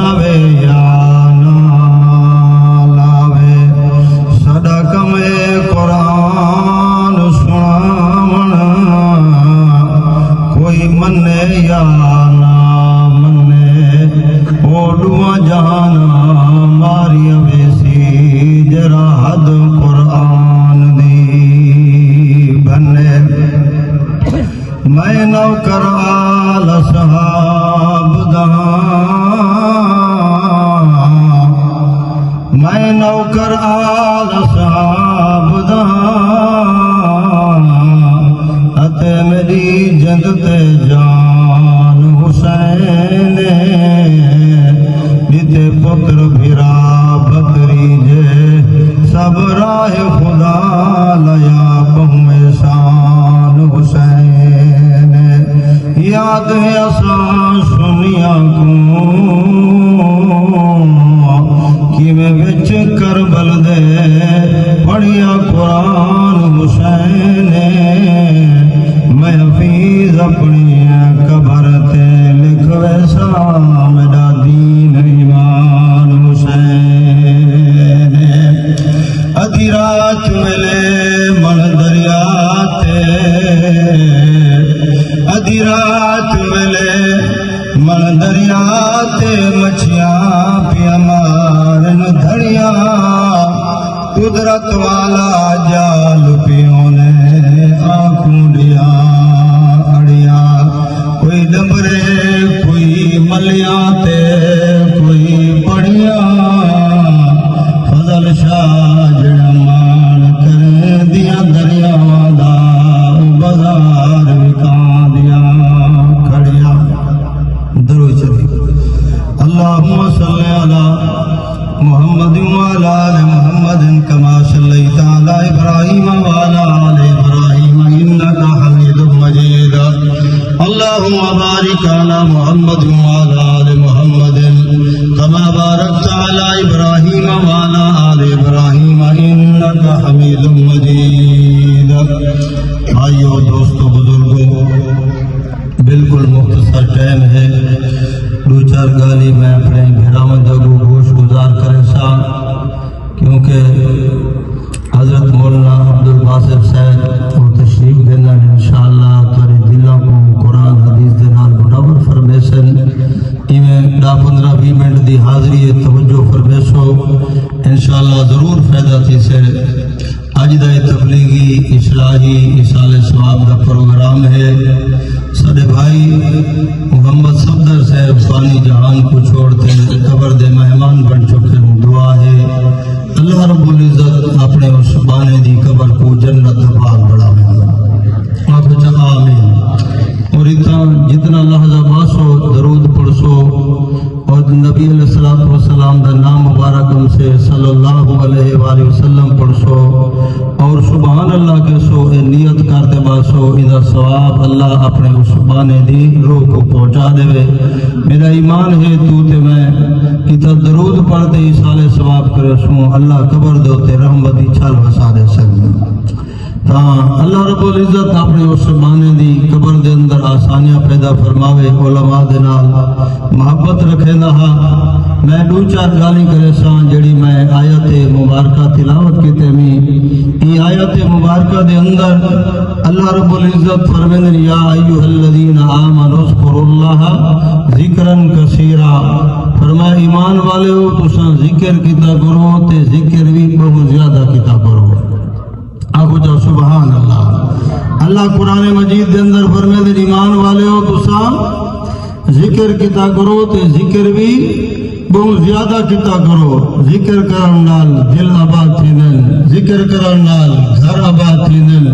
لاوے یا نہ لاوے صدق میں قرآن سناون کوئی منے یا نہ منے اوڈواں جانا ماری ویسی جرا حد قرآن دی بنے میں نوکر آل صحاب دا میں نوکر آل صحاب دا اتے میری جند تے جان حسین جتے پتر بھرا بکری جے سب راہ خدا لیا قوم شان حسین یاد ہے اساں سنیا کو کہ میں وچ کربل دے پڑھیا قرآن حسین میں حفیظ اپنی قبر تے لکھ ویسا میرا دین ایمان حسین ادھی رات ملے من دریا تے ادھی رات ملے من دریا تے مچھیاں پیا مارن دھڑیا قدرت والا جال پیوں نے آنکھوں دیا اڑیا کوئی ڈبرے کوئی ملیاں تے کوئی پڑیا فضل شاہ جڑا مان کر دیا دریاواں دا بازار وکاں دیا کھڑیا درود شریف اللہم صلی علی محمد وعلی آل محمد کما صلیت علی ابراہیم وعلی آل ابراہیم انک حمید مجید اللہم بارک علی محمد وعلی آل محمد کما بارکت علی ابراہیم وعلی آل ابراہیم انک حمید مجید بھائیو دوستو بزرگو بالکل مختصر ٹائم ہے دو چار گالی میں اپنے گھراں دگو گوش گزار کرے سا کیونکہ حضرت مولانا عبدالباسط صاحب اور تشریف دینا انشاءاللہ تاری دلوں کو قرآن حدیث دے نال برابر فرمیسن ایویں 10-15-20 منٹ دی حاضری توجہ فرمیسو انشاءاللہ ضرور فائدہ تھی سے اج دا تبلیغی اصلاحی اصال ثواب دا پروگرام ہے سارے بھائی محمد صفدر صاحب فانی جہان کو چھوڑتے قبر دے مہمان بن چکے ہوں دعا ہے اللہ رب العزت اپنے اس بانے دی قبر کو جنت باغ بڑھاوے آپ چاہا آمین اور اتنا جتنا لحظہ باسو درود پڑھسو اور نبی علیہ السلام دا نام مبارکم سے صلی اللہ علیہ وآلہ وسلم پڑھسو اور سبحان اللہ کے سو اے نیت کرتے باسو ادھا ثواب اللہ اپنے اس بانے دی روح کو پہنچا دے میرا ایمان ہے تو تے میں ادھا درود پڑھتے ہی سالے ثواب کرے سو اللہ قبر دوتے رحمتی چھال وسا دے سکتے اللہ رب العزت اپنے اس بانے دی قبر دے اندر آسانیاں پیدا فرماوے علماء دے نال محبت رکھے نہ میں دو چار گالی کرے سان جڑی میں آیت مبارکہ تلاوت کی تیمی ای آیت مبارکہ دے اندر اللہ رب العزت فرمائے یا ایھا الذین آمنوا اذکروا اللہ ذکرا کثیرا فرمایا ایمان والے ہو تساں ذکر کیتا کرو تے ذکر بھی بہت زیادہ کیتا کرو آگو جاؤ سبحان اللہ اللہ قرآن مجید دے اندر فرمائے ایمان والے ہو تساں ذکر کیتا کرو تے ذکر بھی بہت زیادہ کیتا کرو ذکر کرن نال دل آباد تھیندن ذکر کرن نال گھر آباد تھیندن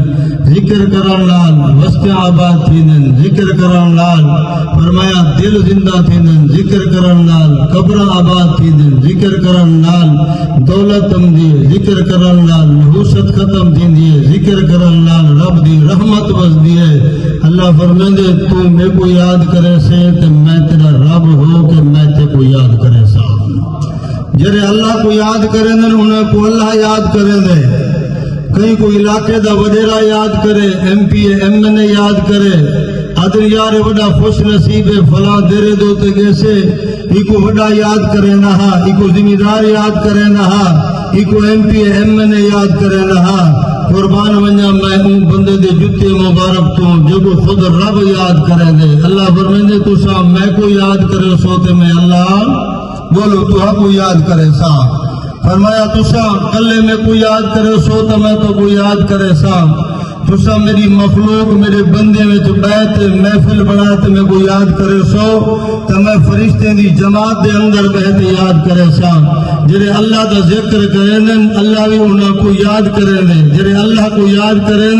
ذکر کرن نال وسطیاں آباد تھیندن ذکر کرن نال فرمایا دل زندہ تھیندن ذکر کرن نال قبر آباد تھیندن ذکر کرن نال دولت تمدی ذکر کرن نال نحوست ختم تھیندی ذکر کرن نال رب دی رحمت وسدی ہے اللہ فرمائے تو میں کو یاد کرے سے تے میں تیرا رب ہو کہ میں تے کو یاد کرے جرے اللہ کو یاد کریں دے انہیں کو اللہ یاد کریں دے کہیں کوئی علاقے دا وڈیرا یاد کرے M P M N A یاد کرے ادر یار وڈا خوش نصیب فلاں دیرے دوتے کیسے ایکو وڈا یاد کرے نہ ایکو ذمہ دار یاد کرے نہ ایکو M P M N A یاد کرے نہ قربان ونجا میں اون بندے دے جتے مبارک تو جو خود رب یاد کرے دے اللہ فرمیندے تسا میں کو یاد کرے سو تے میں اللہ بولو تو کو یاد کرے سا فرمایا تسا کلے میں کو یاد کرے سو تو میں تو کو یاد کرے سا تسا میری مخلوق میرے بندے میں بیٹھ محفل بناتے میں کو یاد کرے سو تو میں فرشتے دی جماعت دے اندر بہتے یاد کرے سا جرے اللہ دا ذکر کریں اللہ بھی انہاں کو یاد کریں جرے اللہ کو یاد کریں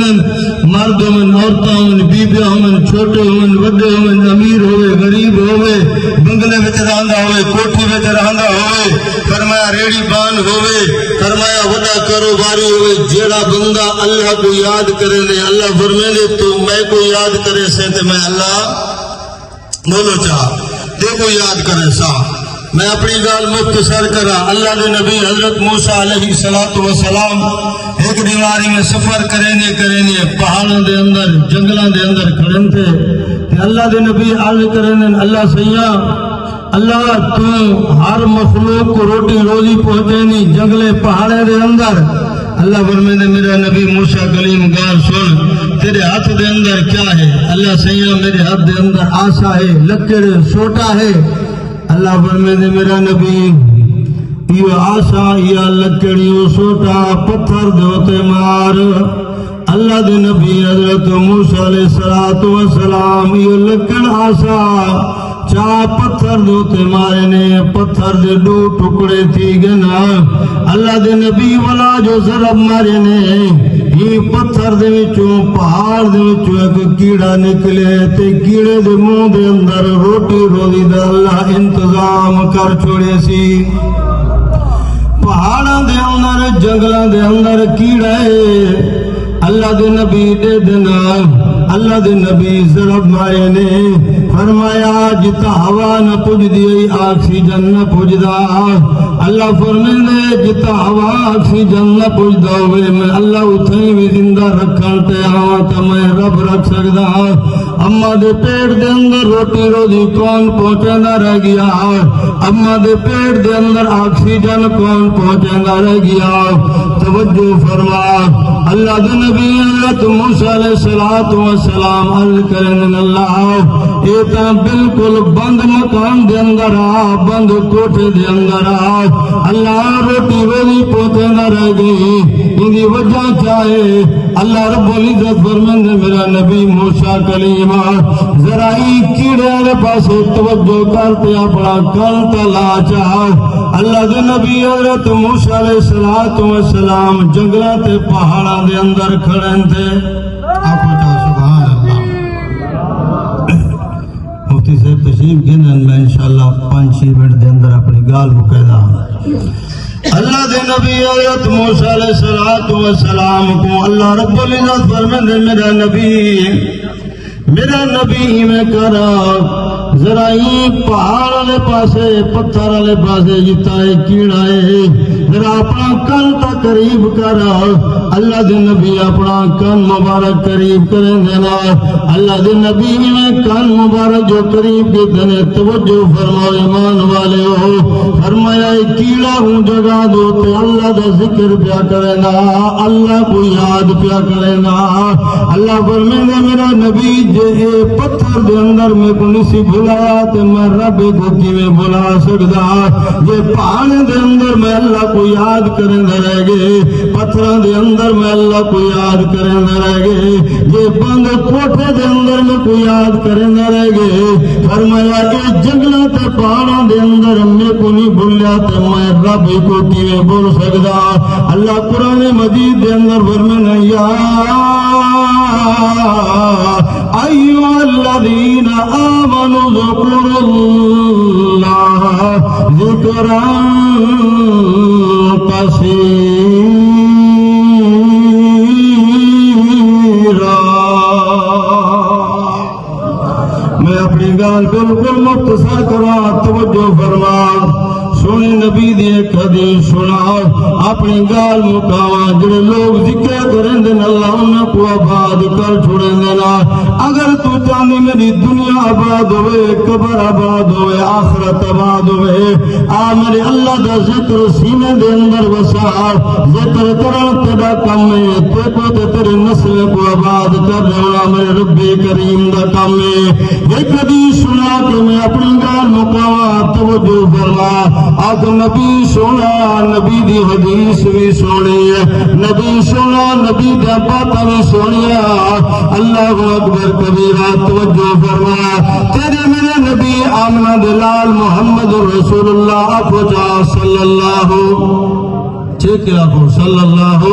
مرد ہومن عورتاں ہومن بیبیاں ہومن چھوٹے ہومن وڈے ہومن امیر ہوئے غریب ہوئے بنگلے وچ رہندا ہوئے کوٹھی وچ رہندا ہوئے فرمایا ریڑی بان ہوئے فرمایا وڈا کاروباری ہوئے جیڑا بندہ اللہ کو یاد کرے اللہ فرمیندے تو میں کو یاد کرے سے تے میں اللہ بولو چاہ دیکھو یاد کرے سا میں اپنی گال مختصر کرا اللہ دے نبی حضرت موسیٰ علیہ السلام ایک دیواری میں سفر کرنے پہاڑوں دے اندر جنگلوں دے اندر کھڑن تھے کہ اللہ دے نبی عرض کرنے اللہ سیاں اللہ تو ہر مخلوق کو روٹی روزی پہنچے نہیں جنگلے پہاڑے دے اندر اللہ فرمیندے میرا نبی موسیٰ کلیم گار سن تیرے ہاتھ دے اندر کیا ہے اللہ سیاں میرے ہاتھ دے اندر آسا ہے لکڑ سوٹا ہے اللہ فرمیندے میرا نبی یہ آسا یا لکڑ یہ سوٹا پتھر دوتے مار اللہ دے نبی حضرت موسیٰ علیہ السلام یہ لکڑ آسا چاہ پتھر دوتے مارے نے پتھر دے دو ٹکڑے تھی گنا اللہ دے نبی والا جو ضرب مارے نے یہ پتھر دے وچوں پہاڑ دے وچوں ایک کیڑا نکلے تے کیڑے دے منہ دے اندر روٹی روزی دا اللہ انتظام کر چھوڑے سی پہاڑاں دے اندر جنگلاں دے اندر کیڑا ہے اللہ دے نبی دے دینا اللہ دے نبی ضرب مارے نے فرمایا جتا ہوا نہ پوج دی آکسیجن نہ پوج دا اللہ فرمیندے جتا ہوا آکسیجن نہ پوج دا ہوئے میں اللہ اتھیں بھی زندہ رکھن تے آواں تا میں رب رکھ سکدا اما دے پیٹ دے اندر روٹی روزی کون پہنچندا رہ گیا اما دے پیٹ دے اندر آکسیجن کون پہنچندا رہ گیا توجہ فرما اللہ دے نبی حضرت موسیٰ علیہ السلام عرض کرن اللہ یہ تا بالکل بند مکان دے اندر بند کوٹھے دے اندر اللہ روٹی روزی پہنچے نہ رہ گئی ان دی وجہ چاہے اللہ رب العزت فرماندے میرا نبی موسیٰ کلیم ذرا کیڑے والے پاس توجہ کرتے اپنا کل تلا چاہ اللہ دے نبی حضرت موسیٰ علیہ السلام جنگلاں تے پہاڑاں دے اندر کھڑے تھے آپ سبحان اللہ مفتی صاحب تشریف گنن میں انشاءاللہ 5-6 منٹ دے اندر اپنی گال مقیدہ اللہ دے نبی حضرت موسیٰ علیہ السلام کو اللہ رب العزت فرماندے میرا نبی میں کرا ذرا پہاڑ والے پاسے پتھر والے پاسے جتا ہے کیڑا ہے ذرا اپنا کن تا قریب کرا اللہ دے نبی اپنا کن مبارک قریب کریں دینا اللہ دے نبی میں کن مبارک جو قریب کے دنے توجہ فرماؤ ایمان والے ہو فرمایا کیڑا ہوں جگہ دو تو اللہ دا ذکر پیا کرنا اللہ کو یاد پیا کرنا اللہ فرمائے میرا نبی جے پتھر دے اندر میں کو نسی بھلایا تے میں رب کو کیویں بھلا سکدا جے پہاڑ دے اندر میں اللہ کو یاد کرنے رہ گئے پتھراں دے اندر میں اللہ کو یاد کرنے رہ گئے جے بند کوٹھے دے اندر میں کو یاد کرنے رہ گئے فرمایا اے جنگلاں تے پہاڑاں دے اندر میں کو نہیں بھولیا تے میں رب کو کیویں بھول سکدا اللہ قرآن مجید دے اندر فرمایا یا ایھا الذین آمنوا اذکروا اللہ ذکرا کثیرا میں اپنی گال بالکل مختصر کرا توجہ فرما سونے نبی دی ایک حدیث سنا اپنی گال مکاوا جڑے لوگ ذکر کریں دن اللہ انہاں کو آباد کر چھوڑیں دینا اگر تو چاہنی میری دنیا آباد ہوئے قبر آباد ہوئے آخرت آباد ہوئے آ میرے اللہ دا ذکر سینے دے اندر وسا ذکر کرن تیرا کم ہے تے کو تے تیرے نسل کو آباد کر دینا میرے رب کریم دا کم ہے ایک حدیث سنا کہ میں اپنی گال مکاوا توجہ فرما آج نبی سونا نبی دی حدیث بھی سونی ہے نبی سونا نبی دی باتاں بھی سونی اللہ اکبر کبیرہ توجہ فرما تیرے میرے نبی آمنہ دلال محمد رسول اللہ پہنچا صلی اللہ چیک لاکھو صلی اللہ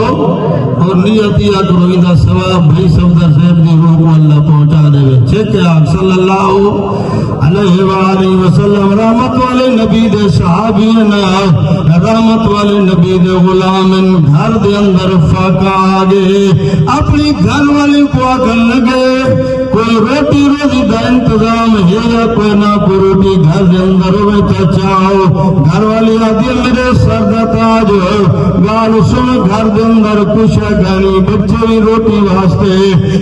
اور نیت یا کرو ادھا ثواب بھائی صفدر صاحب دی روح کو اللہ پہنچا دے گے چیک لاکھ صلی اللہ علیہ وآلہ وسلم رحمت والے نبی دے صحابین رحمت والے نبی دے غلامن گھر دے اندر فاقہ آگے اپنی گھر والی کو آگل لگے کوئی روٹی روزی دا انتظام ہے یا کوئی نہ کوئی روٹی گھر دے اندر ہوئے چاچاؤ گھر والی آدھی میرے سر دا تاج گال سن گھر دے اندر کچھ گانی بچے بھی روٹی واسطے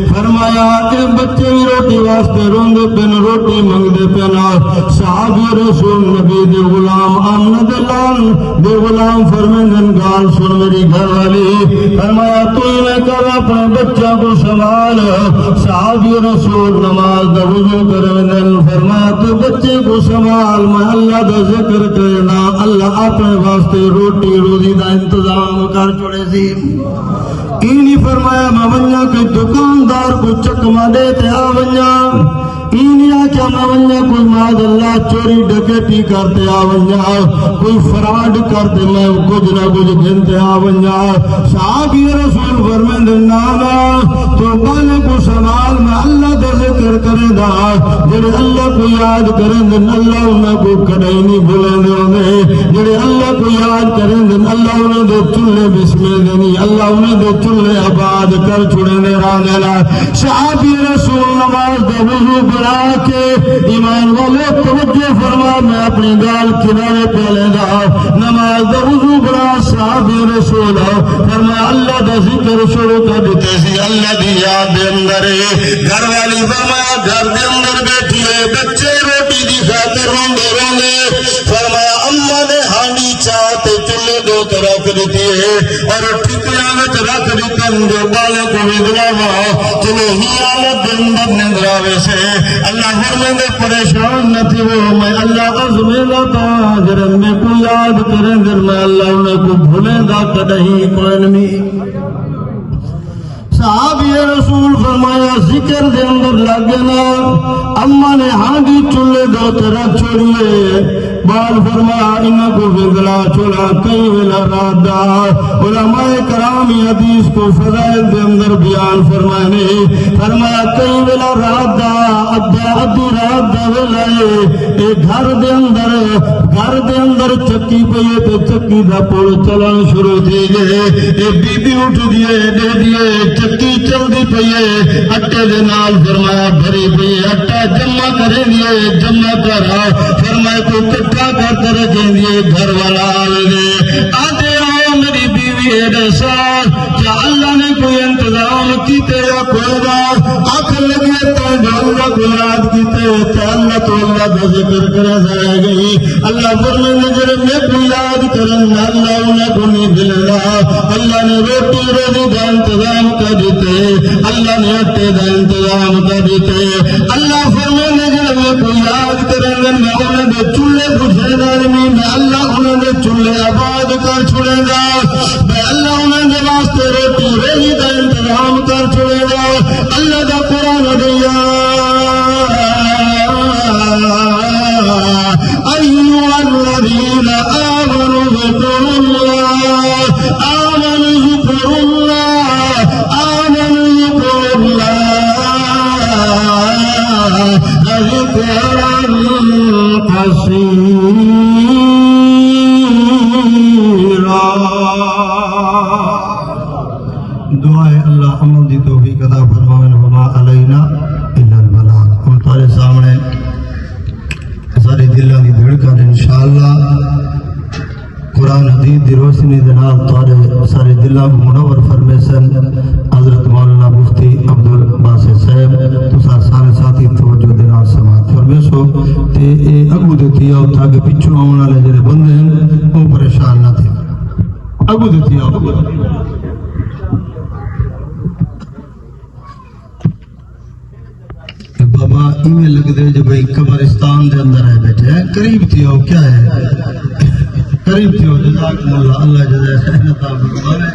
فرمایا کہ بچے بھی روٹی واسطے روندے پن روٹی منگدے پنا صحابی رسول نبی دے غلام آمنہ دے غلام فرمیندن گال سن میری گھر والی فرمایا تو ہی میں کر اپنے بچہ کو سنبھال صحابی رسول نماز دا وضو کرمیندن فرمایا تو بچے کو سنبھال میں اللہ دا ذکر کرنا اللہ اپنے واسطے روٹی روزی دا انتظام کر چھوڑے سی اینی فرمایا میں ونیا کہ دکاندار کو چکما دیتے آونیا اینی آکیا میں ونیا کوئی ماد اللہ چوری ڈکیٹی کرتے آونیا کوئی فراڈ کرتے میں کچھ نہ کچھ گھنتے آونیا صحابی رسول فرمند نانا تو بالے کو سنال میں اللہ دا ذکر کرے دا جڑے اللہ کو یاد کریں دن اللہ انہیں کو کڑائی نہیں بھولیں دے انہیں جڑے اللہ کو یاد کریں دن اللہ انہیں دے چلے بسمے دینی اللہ انہیں دے چلے آباد کر چھوڑے دے راندینا صحابی رسول نماز دے وضو بنا کے ایمان والے توجہ فرما میں اپنی گال کنارے پہلے دا نماز دے وضو بنا صحابی رسول فرما اللہ دا ذکر شروع کر دیتے سی اللہ دی یاد دے اندر گھر والی فرمایا گھر دے اندر بیٹھی ہے بچے روٹی دی خاطر روندے روندے فرمایا اماں نے ہانڈی چاہتے چلے دو طرف دیتی ہے اور ٹھکریاں وچ رکھ دیتن جو بالے کو ودراوا چلو ہی حالت دے اندر نندراوے سے اللہ فرمائے دے پریشان نہ تھی وہ میں اللہ عظمے لاتا جرم میں کو یاد کریں در میں اللہ انہیں کو بھولیں دا کدہی کوئی نہیں صحابی رسول فرمایا ذکر دے اندر لگنا اماں نے ہانڈی چلے دو طرف چھوڑیے بال فرمایا انہوں کو وگلا چھوڑا کئی ویلا رات دا علماء کرامی حدیث کو فضائل دے اندر بیان فرمانے فرمایا کئی ویلا رات دا ادھی رات دا ویلائے اے گھر دے اندر چکی پئیے تے چکی دا پول چلن شروع تھی گئے اے بی بی اٹھ دیئے دے دیئے چکی چل دی پئیے اٹھے دے نال فرمایا بھری پئیے اٹھا جمع کرے دیئے جمع کرا فرمایا کو کٹھا کر کر رکھیں دیئے گھر والا آوے دے آدھے آؤ میری بیوی ہے ساتھ کیا اللہ نے کوئی انتظام کیتے یا کوئی بات آخر لگے تو جو اللہ کو یاد کیتے تو اللہ تو اللہ دا ذکر کرے جائے گئی اللہ فرمائے نظر میں کو یاد کرنا اللہ انہیں کو نہیں دلنا اللہ نے روٹی روزی دا انتظام کر دیتے اللہ نے اٹھے دا انتظام کر دیتے اللہ فرمائے نظر میں کو یاد کرنا میں انہیں دے چولے کو جھیدار میں اللہ انہیں دے چولے آباد کر چھوڑے گا میں اللہ انہیں دے واسطے روٹی روزی دا انتظام کر چھوڑے گا اللہ دا قرآن دیا أيها الذين آمنوا اذكروا الله آمنوا اذكروا الله آمنوا اذكروا الله ذكرا كثيرا دعائے اللہ عمل دی توفیق عطا فرمائے وما علینا الا البلاغ ہم تمہارے سامنے سارے دلوں کی دھڑکن انشاءاللہ قرآن حدیث دی روشنی دے نال تواڈے سارے دلاں نوں منور فرمیسن حضرت مولانا مفتی عبدالباسط صاحب تساں سارے ساتھی توجہ دے نال سماعت فرمیسو تے اے اگو دتی آؤ تاکہ پچھوں آن والے جڑے بندے ہیں وہ پریشان نہ تھے اگو دتی آؤ بابا ایویں لگ دے جو بھائی قبرستان دے اندر ہے بیٹھے ہیں قریب تھی ہو کیا ہے قریب تھی ہو جزاکم اللہ اللہ جزائے خیر عطا فرمائے